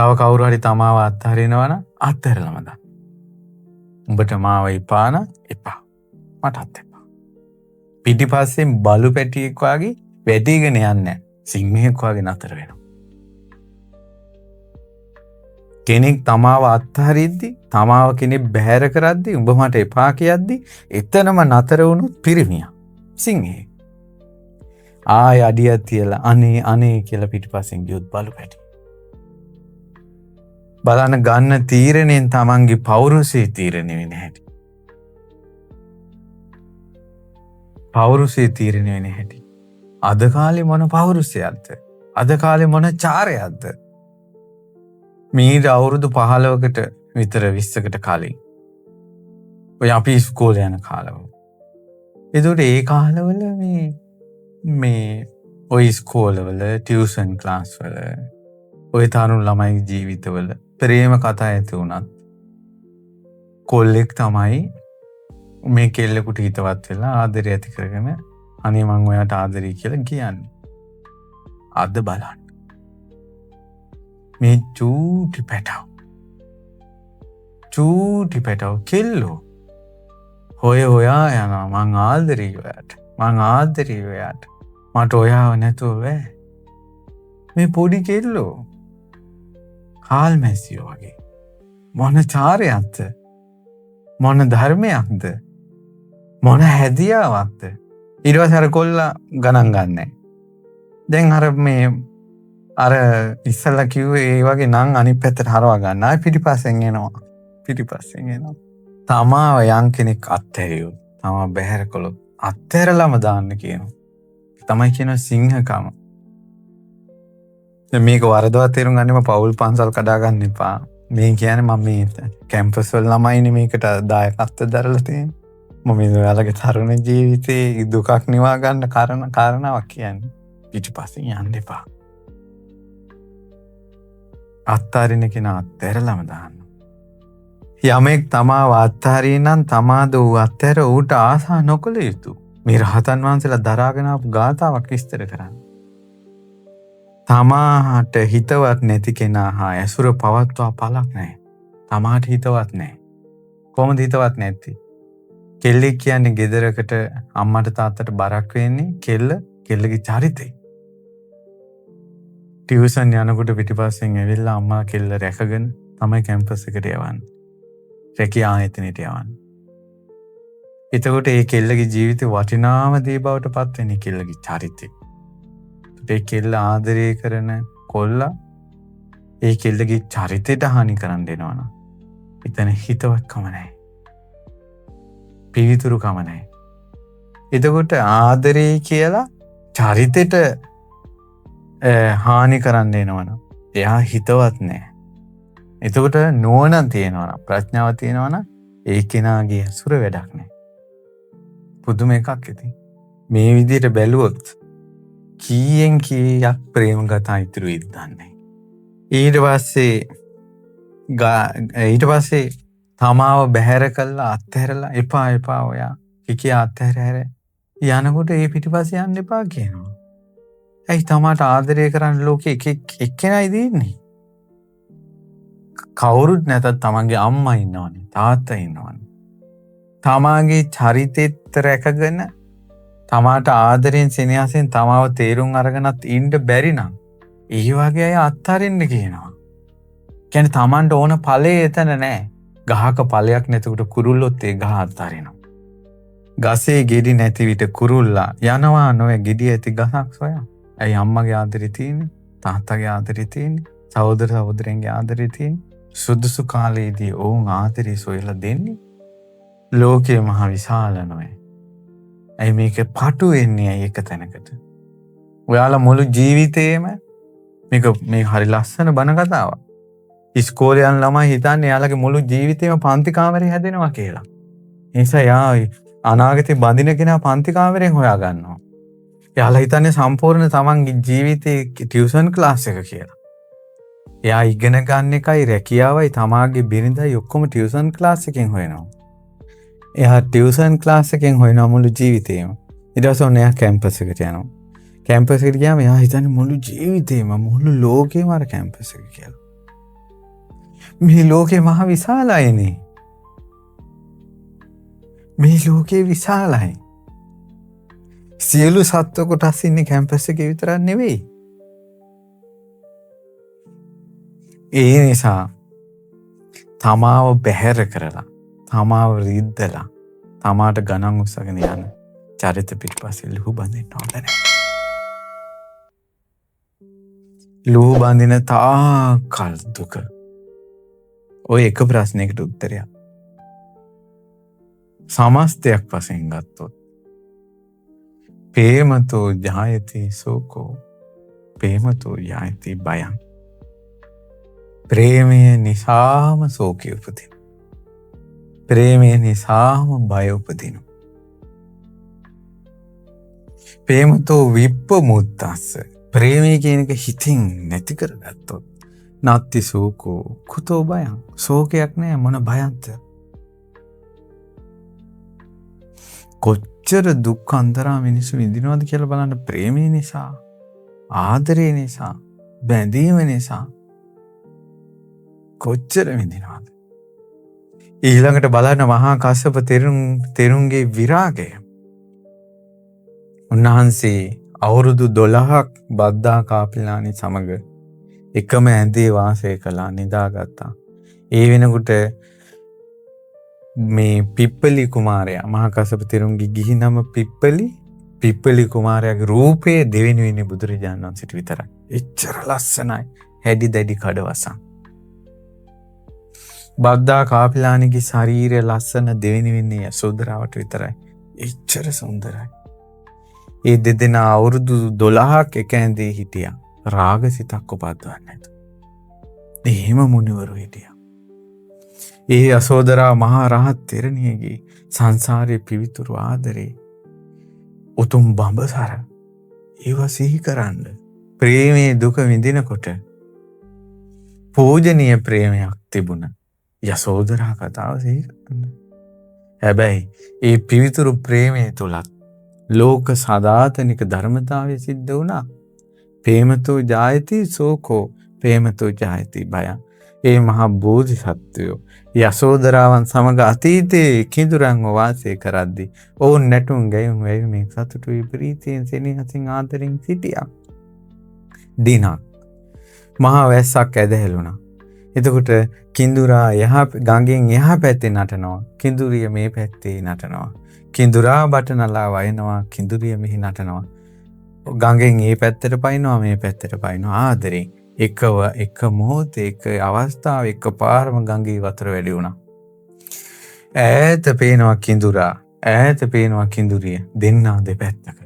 තව කවුරු හරි තමාව අත්හරිනවා නම් අත්හැරලම දාන්න. උඹට මාව එපා නම් එපා. මටත් එපා. පිටිපස්සෙන් බලු පැටියෙක් වගේ වැටිගෙන යන්නේ නැහැ. සිංහෙක් වගේ නතර වෙනවා. කෙනෙක් තමාව අත්හරිද්දි, තමාව කෙනෙක් බැහැර කරද්දි, උඹ මට එපා කියද්දි එතනම නතර වුණොත් පිරිමියා. සිංහෙක්. ආය අඩියක් තියලා අනේ අනේ කියලා පිටිපස්සෙන් ගියොත් බලු පැටි. බලන්න ගන්න තීරණයෙන් තමන්ගේ පෞරුෂය තීරණය වෙන්නේ නැහැටි. පෞරුෂය තීරණය වෙන්නේ නැහැටි. අද කාලේ මොන පෞරුෂයක්ද? අද කාලේ මොන චාරයක්ද? මීට අවුරුදු 15කට විතර 20කට කලින් ඔය අපි ඉස්කෝලේ යන කාලවල. ඒකට ඒ කාලවල මේ ඔය ඉස්කෝලවල ටියුෂන් ක්ලාස් වල ඔය තරුණ ළමයි ජීවිතවල ප්‍රේම කතා ඇති වුණත් කොල්ලෙක් තමයි මේ කෙල්ලෙකුට හිතවත් වෙලා ආදරය ඇති කරගෙන අනේ මං ඔයාට ආදරේ කියලා කියන්නේ. අද බලන්න මේ චූටි පැටව කෙල්ලෝ හොයා යනවා මං ආදරේ ඔයාට මට ඔයාව නැතුව බෑ. මේ පොඩි කෙල්ලෝ කාල් මැසියෝ වගේ මොන චාරයක්ද, මොන ධර්මයක්ද, මොන හැදියාවක්ද. ඊට පස්සේ අර කොල්ලා ගණන් ගන්නෑ. දැන් අර ඉස්සලා කිව්වේ ඒ වගේ නම් අනිත් පැත්තට හරවා ගන්න. ආයි පිටිපස්සෙන් එනවා. තමාව යම් කෙනෙක් අත්හැරියොත්, තමාව බැහැර කළොත් අත්හැරලම දාන්න කියනවා. තමයි කියන සිංහකම. මේක වරදවා තේරුම් ගන්නෙම පවුල් පන්සල් කඩා ගන්න එපා. මේ කියන්නේ මම මේ කැම්පස් වල ළමයිනේ මේකට දායකත්ව දරලා තියෙන්නේ. මම මේ ඔයාලගේ තරුණ ජීවිතේ දුකක් නිවා ගන්න කාරණාවක් කියන්නේ. පිටිපස්සෙන් යන්න එපා. අත්හරින කෙනා අත්හැරලම දාන්න. යමෙක් තමාව අත්හරිනනම් තමාද ඌ අත්හැර ඌට ආසා නොකළ යුතු. මේ රහතන් වහන්සේලා දරාගෙන ආපු ගාථාවක් විස්තර කරන්න. තමාට හිතවත් නැති කෙනා හා ඇසුර පවත්වා පළක් නැහැ. තමාට හිතවත් නැහැ. කොහොමද හිතවත් නැති? කෙල්ලෙක් කියන්නේ ගෙදරකට අම්මට තාත්තට බරක් වෙන්නේ කෙල්ලගේ චරිතේ. ටියුෂන් යනකොට පිටිපස්සෙන් ඇවිල්ලා අම්මා කෙල්ල රැකගෙන තමයි කැම්පස් එකට යවන්නේ. රැකියා ආයතනෙට යවන්නේ. එතකොට ඒ කෙල්ලගේ ජීවිතේ වටිනාම දේ බවට පත් වෙන්නේ කෙල්ලගේ චරිතේ. ඒ කෙල්ල ආදරය කරන කොල්ලා ඒ කෙල්ලගේ චරිතයට හානි කරන්න දෙනවනම් එතන හිතවත්කම නැහැ. පිවිතුරුකම නැහැ. එතකොට ආදරය කියලා චරිතයට හානි කරන්න දෙනවනම් එයා හිතවත් නැහැ. එතකොට නුවණ තියෙනවා, ප්‍රඥාව තියෙනවා නම් ඒ කෙනාගේ අසුර වැඩක් නැහැ. පුදුම එකක් ඉතින්. මේ විදිහට බැලුවොත් කීයෙන් කීයක් ප්‍රේම ගතා ඉතුරු වෙයිද දන්නේ. ඊට පස්සේ තමාව බැහැර කළා අත්හැරලා එපා ඔයා කිකිය අත්හැර යනකොට ඒ පිටිපස්සේ යන්න එපා කියනවා. ඇයි තමාට ආදරය කරන්න ලෝකෙ එක්කෙනයි දෙන්නේ? කවුරුත් නැතත් තමන්ගේ අම්මා ඉන්නවනේ, තාත්තා ඉන්නවනේ. තමාගේ චරිතෙත් රැකගෙන තමාට ආදරෙන් සෙනෙහසෙන් තමාව තේරුම් අරගෙනත් ඉන්න බැරි නම් ඒ වගේ අය අත්හරින්න කියනවා. කියන්නේ තමන්ට ඕන ඵලය එතන නැහැ. ගහක ඵලයක් නැතිකොට කුරුල්ලොත් ඒ ගහ අත්හරිනවා. ගසේ ගෙඩි නැති විට කුරුල්ලා යනවා නොවේ ගෙඩි ඇති ගහක් සොයා. ඇයි අම්මගේ ආදරේ තියෙන්නේ? තාත්තගේ ආදරේ තියෙන්නේ? සහෝදරයන්ගේ ආදරේ තියෙන්නේ? සුදුසු කාලයේදී ඔවුන් ආදරේ සොයලා දෙන්නේ? ලෝකයේ මහ විශාල නොවේ. ඇයි මේක පටු වෙන්නේ ඇයි එක තැනකට? ඔයාලා මුළු ජීවිතේම මේ හරි ලස්සන බණ කතාවක්. ඉස්කෝලේ යන ළමයි හිතන්නේ එයාලගේ මුළු ජීවිතේම පන්ති කාමරේ හැදෙනවා කියලා. ඒ නිසා යා අනාගතේ බඳින කෙනා පන්ති කාමරෙන් හොයා ගන්නවා. එයාලා හිතන්නේ සම්පූර්ණ තමන්ගේ ජීවිතේ ටියුෂන් ක්ලාස් එක කියලා. එයා ඉගෙන ගන්න එකයි රැකියාවයි තමාගේ බිරිඳයි ඔක්කොම ටියුෂන් ක්ලාස් එකෙන් හොයනවා. එයා ටියුෂන් ක්ලාස් එකෙන් හොයනවා මුළු ජීවිතේම. ඊට පස්සේ ඔන්න එයා කැම්පස් එකට යනවා. කැම්පස් එකට ගියාම එයා හිතන්නේ මුළු ජීවිතේම මුළු ලෝකෙම අර කැම්පස් එක කියලා. මේ ලෝකේ මහ විශාලයිනේ. මේ ලෝකේ විශාලයි. සියලු සත්ව කොටස් ඉන්නේ කැම්පස් එකේ විතරක් නෙවෙයි. ඒ නිසා තමාව බැහැර කරලා, තමාව රිද්දලා, තමාට ගණන් උස්සගෙන යන චරිත පිටිපස්සේ ලුහු බඳින්න හොඳ නැහැ. ලුහු බඳින තාකල් දුක. ඔය එක ප්‍රශ්නයකට උත්තරයක්. සමස්තයක් වශයෙන් ගත්තොත් ප්‍රේමතෝ ජායති සෝකෝ ප්‍රේමතෝ ජායති භයං. ප්‍රේමය නිසාම සෝකය උපදින. ප්‍රේමය නිසාම බය උපදින. ප්‍රේමතෝ විප්පමුත්තස්ස. ප්‍රේමය කියන එක හිතින් නැති කරගත්තොත් නත්ති සෝකෝ කුතෝ භයං. සෝකයක් නෑ, මොන භයන්ත. කොච්චර දුක් අන්තරා මිනිස්සු විඳිනවද කියලා බලන්න. ප්‍රේමය නිසා, ආදරය නිසා, බැඳීම නිසා කොච්චර විඳිනවද. ඊළඟට බලන්න මහා කස්සප තෙරුන්ගේ විරාගය. උන්වහන්සේ අවුරුදු 12ක් බද්දා කාපිලානි සමග එකම ඇඳේ වාසය කළා, නිදාගත්තා. ඒ වෙනකොට මේ පිප්පලි කුමාරයා, මහා කස්සප තෙරුන්ගේ ගිහි නම පිප්පලි කුමාරයාගේ රූපය දෙවෙනි වෙන්නේ බුදුරජාණන් වහන්සේට විතරයි. එච්චර ලස්සනයි, හැඩි දැඩි කඩවසම්. බද්දා කාපිලානිගේ ශරීරය ලස්සන දෙවෙනි වෙන්නේ යසෝදරාවට විතරයි. එච්චර සුන්දරයි. ඒ දෙදෙනා අවුරුදු 12ක් එක ඇඳේ හිටියා. රාගසිතක් උපද්දවන්නේ නැතුව. එහෙම මුනිවරු හිටියා. ඒ යසෝදරා මහා රහත් තෙරණියගේ සංසාරයේ පිවිතුරු ආදරේ උතුම් බඹසර ඒව සිහි කරන්න. ප්‍රේමයේ දුක විඳිනකොට පූජනීය ප්‍රේමයක් තිබුණ යසෝදරා කතාව සිහි කරන්න. හැබැයි ඒ පිවිතුරු ප්‍රේමයේ තුලත් ලෝක සදාතනික ධර්මතාවය සිද්ධ වුණා. ප්‍රේමතෝ ජායති සෝකෝ ප්‍රේමතෝ ජායති භයං. ඒ මහා බෝධිසත්වයෝ යසෝදරාවන් සමග අතීතයේ කිඳුරන්ව වාසය කරද්දී ඔවුන් නැටුම් ගැයුම් වැයුමින් සතුටු විපරීතයෙන් සෙනෙහසින් ආදරෙන් සිටියා. දිනක් මහා වැස්සක් ඇදහැළුණා. එතකොට කිඳුරා ගඟෙන් එහා පැත්තේ නටනවා, කිඳුරිය මේ පැත්තේ නටනවා. කිඳුරා බටනලා වයනවා, කිඳුරිය මෙහි නටනවා. ගඟෙන් ඒ පැත්තට පයින්නවා, මේ පැත්තට පයින්නවා. ආදරෙන් එක මොහොතේ, එක අවස්ථාව, එක පාරම ගඟේ වතුර වැඩි වුණා. ඈත පේනවා කිඳුරා, ඈත පේනවා කිඳුරිය. දෙන්නා දෙපැත්තක.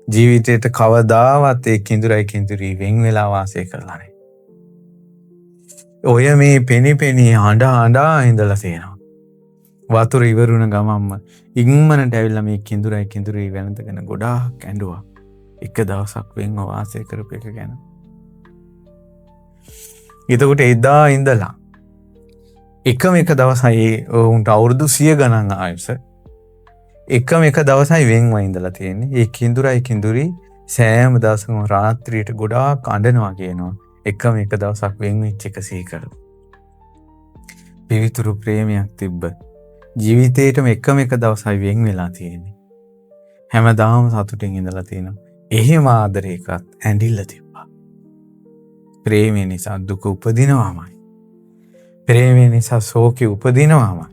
ජීවිතේට කවදාවත් ඒ කිඳුරී වෙන් වෙලා වාසය කරලා නැහැ. ඔය මේ පෙනි හඬා ඉඳලා තියෙනවා. වතුර ඉවරුණ ගමම්ම ඉක්මනට ඇවිල්ලා මේ කිඳුරී වෙනදගෙන ගොඩාක් ඇඬුවා. එක දවසක් වෙන්ව වාසය කරපු එක ගැන. එතකොට එදා ඉඳලා එකම එක දවසයි උන්ට අවුරුදු 100 ගණන් ආයුෂ. එකම එක දවසයි වෙන්ව ඉඳලා තියෙන්නේ. ඒ කිඳුරී සෑම දවසකම රාත්‍රියට ගොඩාක් අඬනවා කියනවා. එකම එක දවසක් වෙන් වෙච්ච එක සිහි කරලා. පිවිතුරු ප්‍රේමයක් තිබ්බ. ජීවිතේටම එකම එක දවසයි වෙන් වෙලා තියෙන්නේ. හැමදාම සතුටින් ඉඳලා තියෙනවා. එහෙම ආදරයකත් ඇඬිල්ල තිබ්බා. ප්‍රේමය නිසා දුක උපදිනවාමයි. ප්‍රේමය නිසා ශෝකය උපදිනවාමයි.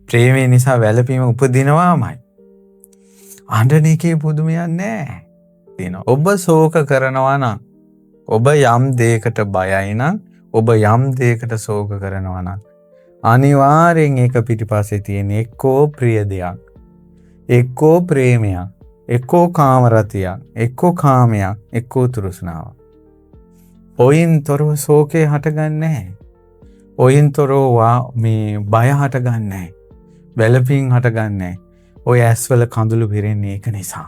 ප්‍රේමය නිසා වැළපීම උපදිනවාමයි. අඬන එකේ පුදුමයක් නැහැ. තියෙනවා. ඔබ ශෝක කරනවා නම්, ඔබ යම් දෙයකට බයයි නම්, ඔබ යම් දෙයකට ශෝක කරනවා නම් අනිවාර්යෙන් ඒක පිටිපස්සේ තියෙන එක්කෝ ප්‍රිය දෙයක්, එක්කෝ ප්‍රේමයක්, එක්කෝ කාමරතියක්, එක්කෝ කාමයක්, එක්කෝ තෘෂ්ණාවක්. ඔයින් තොරව ශෝකේ හටගන්නේ නැහැ. ඔයින් තොරව මේ බය හටගන්නේ නැහැ. වැළපීම් හටගන්නේ නැහැ. ඔය ඇස්වල කඳුළු පිරෙන්නේ ඒක නිසා.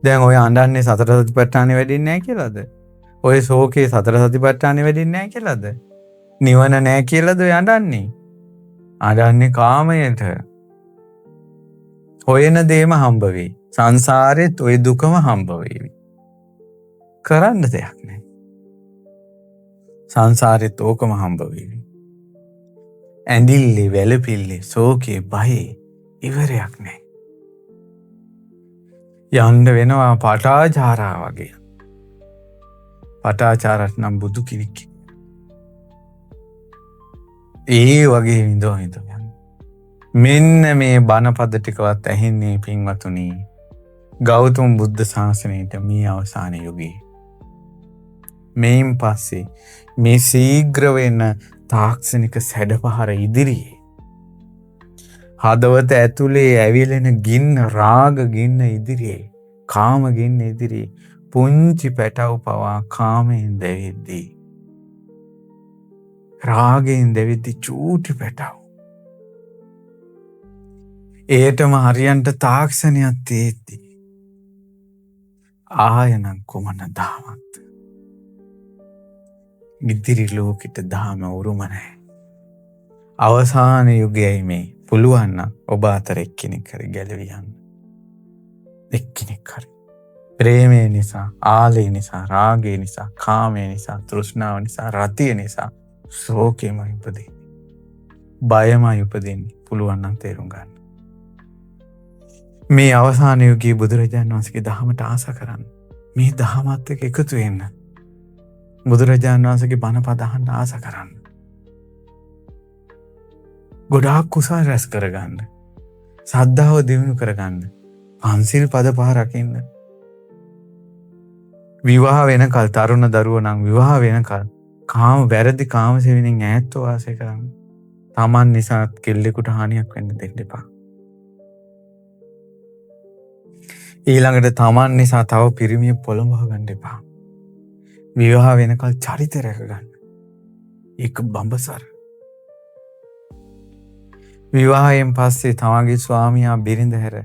දැන් ඔය අඬන්නේ සතර සතිපට්ඨානෙ වැඩින්නේ නැහැ කියලාද? ඔය ශෝකේ සතර සතිපට්ඨානෙ වැඩින්නේ නැහැ කියලාද? නිවන නැහැ කියලාද ඔය අඬන්නේ? අඬන්නේ කාමයට. හොයන දේම හම්බ වෙයි. සංසාරෙත් ඔය දුකම හම්බ වෙයි. කරන්න දෙයක් නැහැ. සංසාරෙත් ඕකම හම්බ වෙයි. ඇඳිල්ලේ වැළපිල්ලේ ශෝකේ බයේ ඉවරයක් නැහැ. යන්න වෙනවා පටාචාරා වගේ. පටාචාරත් නම් බුදු කෙනෙක්. ඒ වගේ විඳෝ යන්න. මෙන්න මේ බණපද ටිකවත් ඇහෙන්නේ පින්වතුනි. ගෞතම බුද්ධ ශාසනයට මේ අවසාන යුගයේ. මේන් පස්සේ මේ ශීඝ්‍ර වෙන තාක්ෂණික සැඩපහර ඉදිරියේ හදවත ඇතුලේ ඇවිලෙන ගින්න රාග ගින්න ඉදිරියේ කාම ගින්න ඉදිරියේ පුංචි පැටව පවා කාමයෙන් දැවෙද්දී රාගයෙන් දැවෙද්දී චූටි පැටව ඒටම හරියන්ට තාක්ෂණයක් තියෙද්දී ආයනම් කොමන දහමක්ද ඉදිරි ලෝකෙට දහම උරුම නැහැ. අවසාන යුගයයි මේ. පුළුවන් නම් ඔබ අතර එක්කෙනෙක් හරි ගැලවී යන්න. එක්කෙනෙක් හරි. ප්‍රේමය නිසා, ආලය නිසා, රාගය නිසා, කාමය නිසා, තෘෂ්ණාව නිසා, රතිය නිසා ශෝකෙමයි උපදින්නේ. බයමයි උපදින්නේ. පුළුවන් නම් තේරුම් ගන්න. මේ අවසාන යුගයේ බුදුරජාණන් වහන්සේගේ දහමට ආස කරන්න. මේ දහමත් එක්ක එකතු වෙන්න. බුදුරජාණන් වහන්සේගේ බණ පද අහන්න ආස කරන්න. ගොඩාක් කුසල් රැස් කරගන්න. ශ්‍රද්ධාව දියුණු කරගන්න. පන්සිල් පද පහ රකින්න. විවාහ වෙනකල් තරුණ දරුවෝ නම් විවාහ වෙනකල් කාම වැරදි කාම සෙවණෙන් ඈත්ව වාසය කරන්න. Taman නිසා කෙල්ලෙකුට හානියක් වෙන්න දෙන්න එපා. ඊළඟට Taman නිසා තව පිරිමියෙක් පොළඹව ගන්න එපා. විවාහ වෙනකල් චරිත රැකගන්න. ඒක බඹසර. විවාහයෙන් පස්සේ තමගේ ස්වාමියා බිරිඳ හැර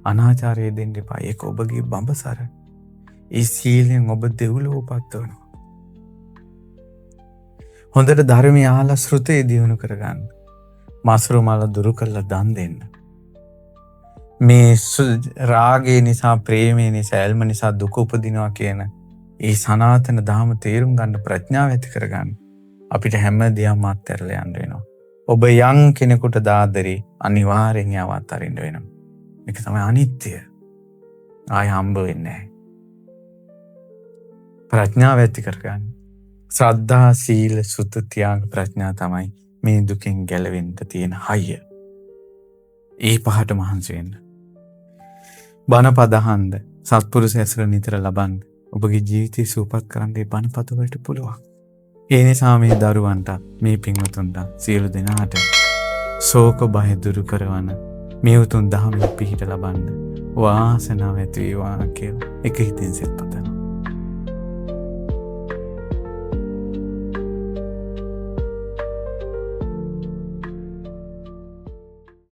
අනාචාරය දෙන්න එපා. ඒක ඔබගේ බඹසර. ඒ සීලෙන් ඔබ දෙව්ලොව උපත්වනවා. හොඳට ධර්මය අහලා ශ්‍රුතේ දියුණු කරගන්න. මසුරු මල දුරු කරලා දන් දෙන්න. මේ රාගය නිසා, ප්‍රේමය නිසා, ඇල්ම නිසා දුක උපදිනවා කියන ඒ සනාතන ධර්ම තේරුම් ගන්න ප්‍රඥාව ඇති කරගන්න. අපිට හැම දෙයක්ම අත්හැරලා යන්න වෙනවා. ඔබ යම් කෙනෙකුට දාදරේ අනිවාර්යෙන් යව අත්හරින්න වෙනවා. මේක තමයි අනිත්‍ය. ආය හම්බ වෙන්නේ නැහැ. ප්‍රඥාව ඇති කරගන්න. ශ්‍රද්ධා, සීල, සුත, ත්‍යාග, ප්‍රඥා තමයි මේ දුකෙන් ගැලවෙන්න තියෙන හයිය. ඒ පහට මහන්සි වෙන්න. බණ පද අහන්න, සත්පුරුෂ ඇසුර නිතර ලබන්න. ඔබගේ ජීවිතය සූපත් කරන්න මේ බණ පද වලට පුළුවන්. ඒ නිසා මේ දරුවන්ට, මේ පින්වතුන්ට, සියලු දෙනාට ශෝක බය දුරු කරවන මේ උතුම් දහමෙන් පිහිට ලබන්න වාසනාව ඇති වේවා කියලා එක හිතින් සෙත් පතන්න.